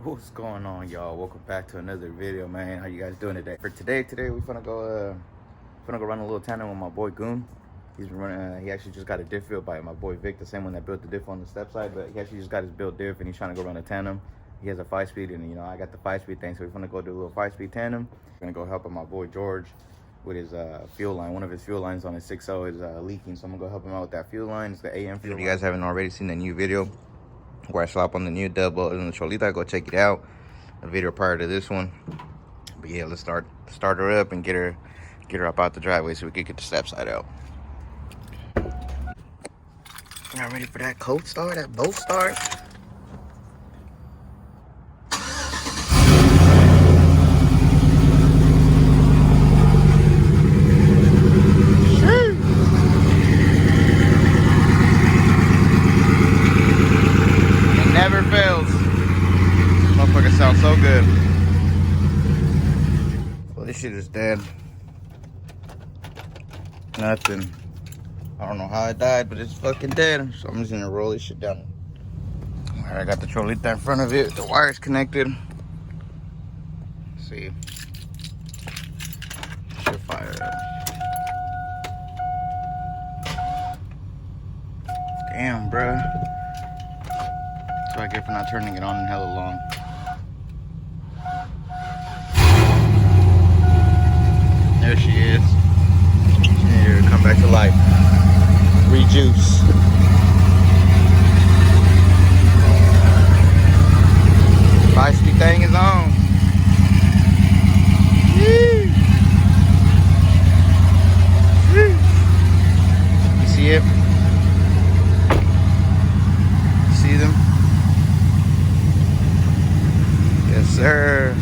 What's going on, y'all? Welcome back to another video, man. How you guys doing today? For today we finna go run a little tandem with my boy Goon. He's been running. He actually just got a diff built by my boy Vic, the same one that built the diff on the step side. But he actually just got his built diff, and he's trying to go run a tandem. He has a 5-speed, and I got the 5-speed thing, so we're gonna go do a little 5-speed tandem. We're gonna go help my boy George with his fuel line. One of his fuel lines on his 6.0 is leaking, so I'm gonna go help him out with that fuel line. It's the AM fuel. If you guys haven't already seen the new video where I slap on the new double in the Cholita, go check it out. A video prior to this one. But yeah, let's start her up and get her up out the driveway so we can get the step side out. Y'all ready for that cold start, that boat start? It never fails. Motherfucker sounds so good. Well, this shit is dead. Nothing. I don't know how it died, but it's fucking dead. So I'm just gonna roll this shit down. Alright, I got the Cholita in front of it. The wire's connected. Let's see. Should fire it up. Damn, bruh. That's what I get for not turning it on in hella long. There she is. Here, come back to life. Rejuice. Five-speed thing is on. Woo. Woo. You see it? See them? Yes, sir.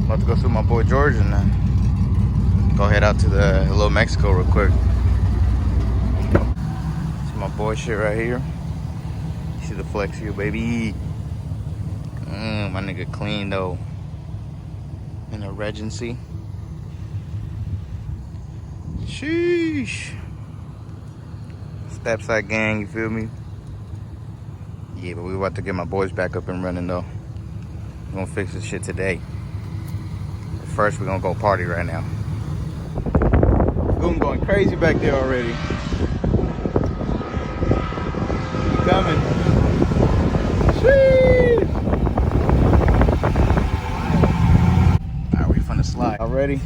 About to go through my boy George and go head out to the Hello Mexico real quick. See my boy shit right here. You see the flex here, baby. My nigga clean though. In a Regency. Sheesh. Step side gang, you feel me? Yeah, but we about to get my boys back up and running though. We're gonna fix this shit today. But first, we're gonna go party right now. Goon going crazy back there already. He coming. Sweet. Alright, we finna slide. Already?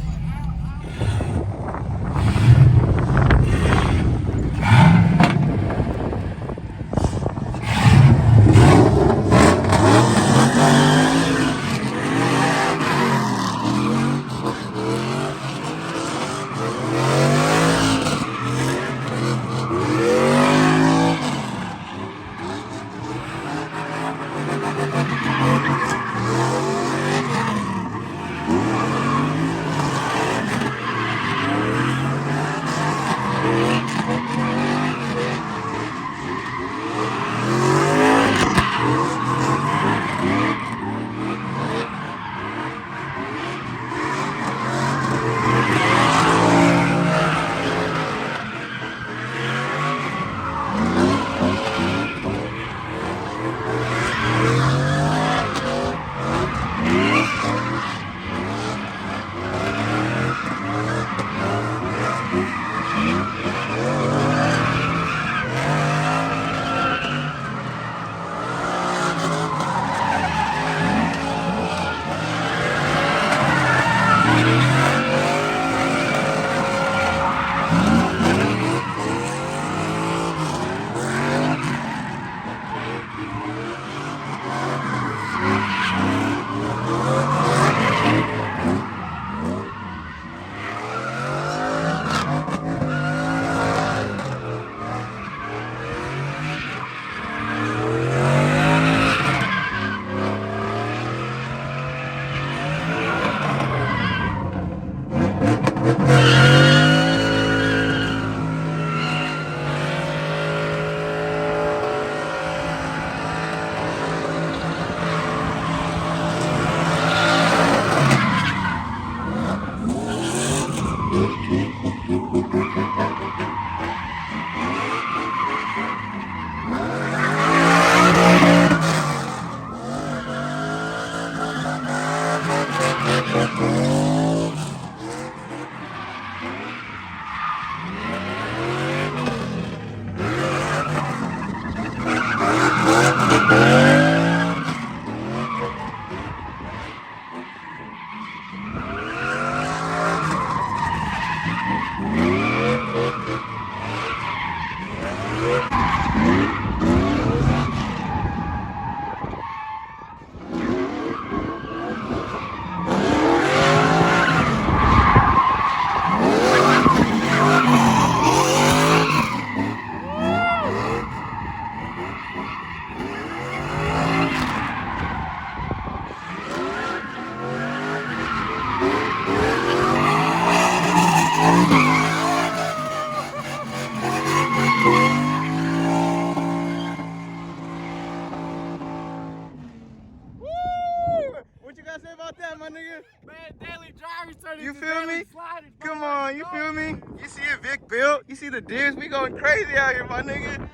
Man, daily drivers turning You to feel daily me? sliders, bro. Come on, you feel me? You see it, Vic built? You see the dips? We going crazy out here, my nigga.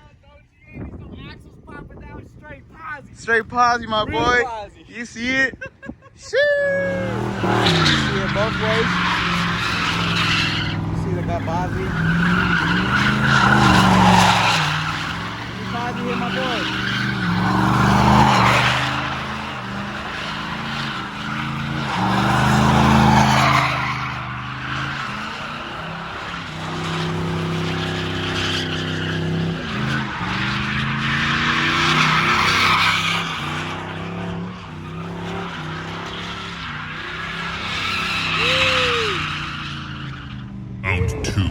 Some axles popping down straight positive. Straight posy, my Real boy. posy. You see it? Shoo! You see it both ways. You see they got posy. You posy here, my boy. Round 2.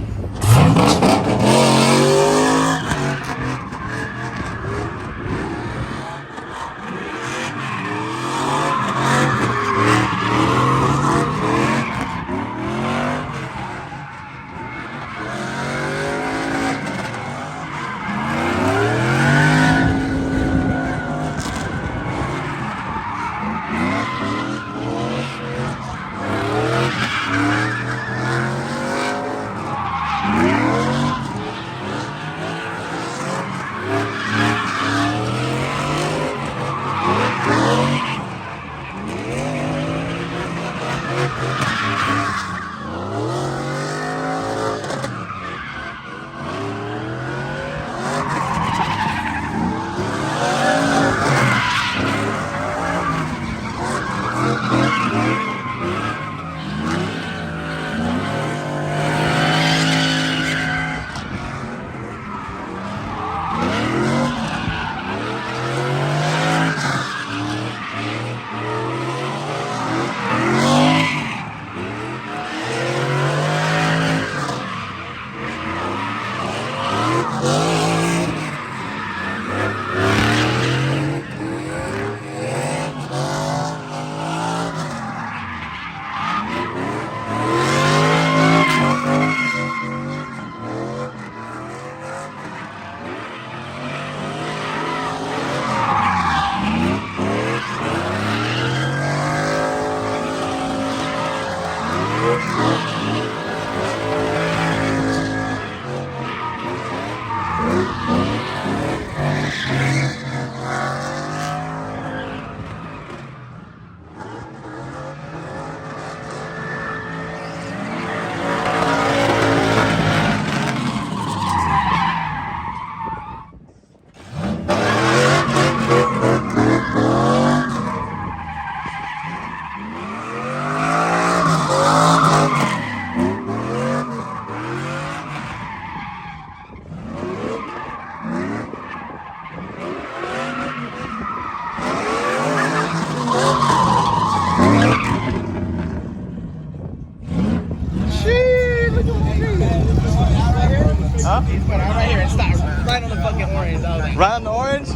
Huh? He's put out right here and stop right on the fucking orange. I was like, Right on the orange?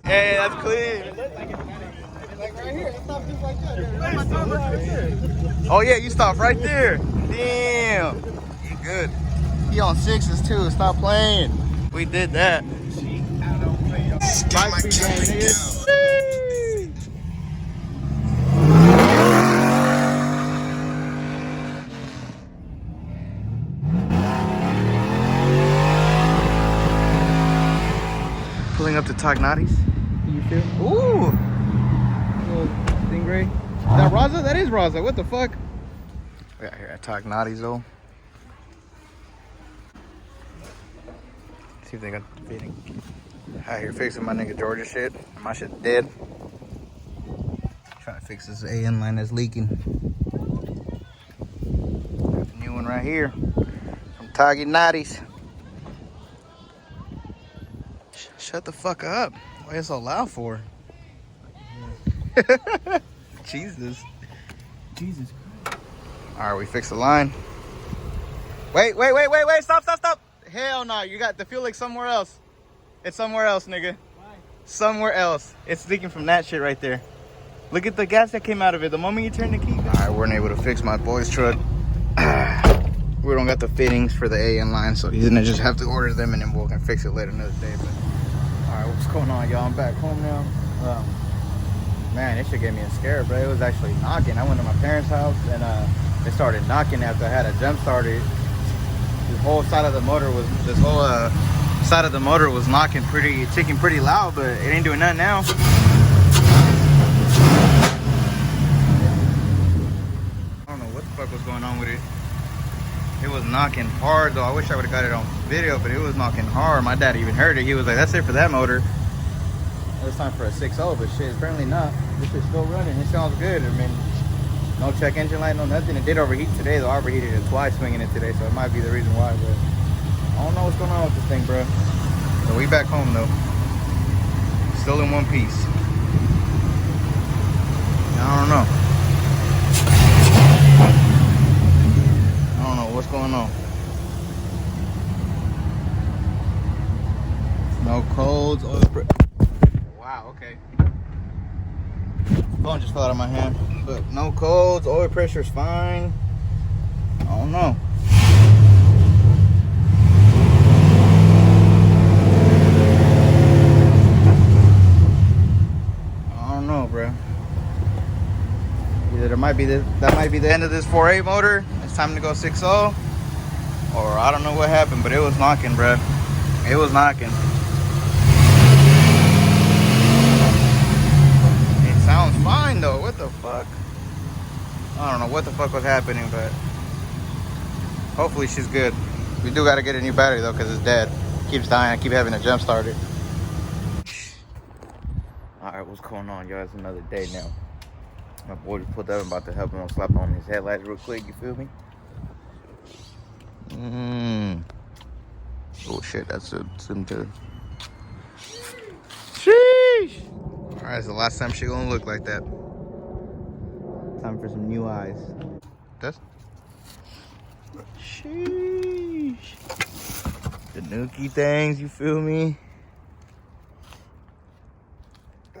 Hey, that's clean. like right here. It stopped just like that. Oh yeah, you stopped right there. Damn. You good. He on 6s too. Stop playing. We did that. 5 speed game, nigga. Pulling up to Tognotti's. You feel? Ooh. Little stingray. Is that Raza? That is Raza. What the fuck? We got here at Tognotti's though. See if they got the fitting. Out here fixing my nigga Georgia shit. My shit's dead. Trying to fix this AN line that's leaking. Got the new one right here from Tognotti's. Shut the fuck up. Why are you so loud for? Jesus. Jesus. Alright, we fixed the line. Wait, stop. Hell no, you got the fuel leak somewhere else. It's somewhere else, nigga. Why? Somewhere else. It's leaking from that shit right there. Look at the gas that came out of it the moment you turn the key. Alright, we're unable to fix my boy's truck. We don't got the fittings for the AN line, so he's gonna just have to order them and then we can fix it later another day. But alright, what's going on, y'all? I'm back home now. Man, this shit gave me a scare, bro. It was actually knocking. I went to my parents' house and it started knocking after I had a jump started. This whole side of the motor was knocking ticking pretty loud, but it ain't doing nothing now. I don't know what the fuck was going on with it. It was knocking hard though. I wish I would have got it on video, but it was knocking hard. My dad even heard it. He was like, "That's it for that motor." It was time for a 6.0, but shit, apparently not. This is still running. It sounds good. I mean, no check engine light, no nothing. It did overheat today though. I overheated it twice swinging it today, so it might be the reason why. But I don't know what's going on with this thing, bro. So we back home though. Still in one piece. I don't know. I don't know what's going on. No codes. Wow, okay. Phone just fell out of my hand. But no codes, oil pressure's fine. I don't know. I don't know, bro. Either that might be the end of this 4.8 motor. It's time to go 6.0. Or I don't know what happened, but it was knocking, bro. It was knocking. It sounds fine though. What the fuck? I don't know what the fuck was happening, but hopefully she's good. We do gotta get a new battery though, because it's dead. It keeps dying. I keep having to jump start it. Alright, what's going on, y'all? It's another day now. My boy just pulled up. I'm about to help him slap on his headlights real quick, you feel me? Oh shit, that's a symptom. Sheesh! Alright, it's the last time she gonna look like that. Time for some new eyes. That's sheesh. The nookie things, you feel me?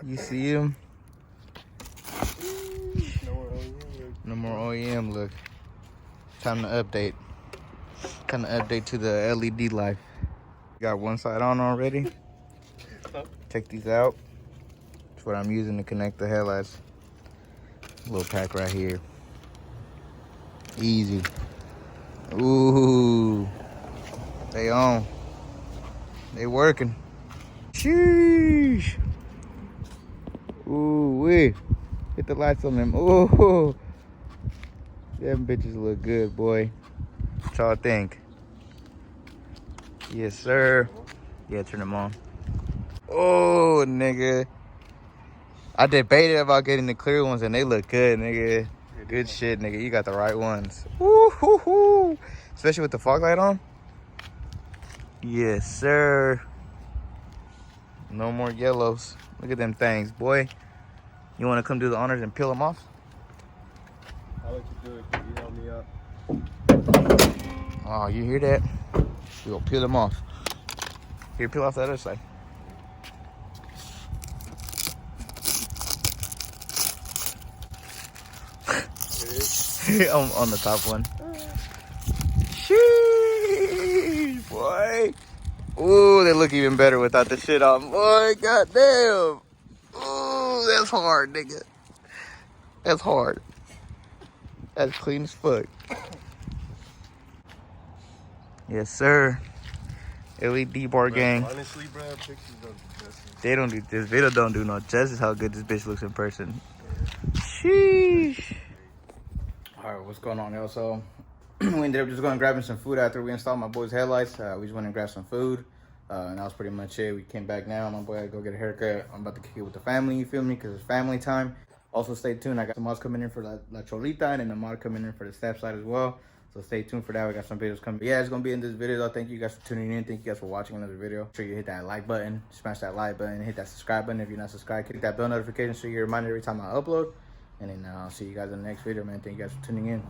You see them? No more OEM look. Time to update. Time to update to the LED life. Got one side on already. Check these out. That's what I'm using to connect the headlights. Little pack right here. Easy. Ooh. They on. They working. Sheesh. Ooh wee. Hit the lights on them. Ooh. Them bitches look good, boy. What y'all think? Yes, sir. Yeah, turn them on. Oh, nigga. I debated about getting the clear ones, and they look good, nigga. Good shit, nigga. You got the right ones. Woo-hoo-hoo. Especially with the fog light on. Yes, sir. No more yellows. Look at them things, boy. You want to come do the honors and peel them off? I'll let you do it. You help me out. Oh, you hear that? We gonna peel them off. Here, peel off the other side. on the top one. Sheesh, boy. Ooh, they look even better without the shit on. Boy, goddamn. Ooh, that's hard, nigga. That's hard. That's clean as fuck. Yes, sir. LED bar gang. Honestly, bro, pictures don't do justice. They don't do this video. Don't do no justice how good this bitch looks in person. Sheesh. All right, what's going on, y'all? So we ended up just going and grabbing some food after we installed my boy's headlights. We just went and grabbed some food, and that was pretty much it. We came back now. My boy had to go get a haircut. I'm about to kick it with the family. You feel me? Because it's family time. Also, stay tuned. I got some mods coming in for La Cholita, and then the mod coming in for the step side as well. So stay tuned for that. We got some videos coming. But yeah, it's going to be in this video, though. Thank you guys for tuning in. Thank you guys for watching another video. Make sure you hit that like button. Smash that like button. Hit that subscribe button if you're not subscribed. Click that bell notification so you're reminded every time I upload. And then I'll see you guys in the next video, man. Thank you guys for tuning in.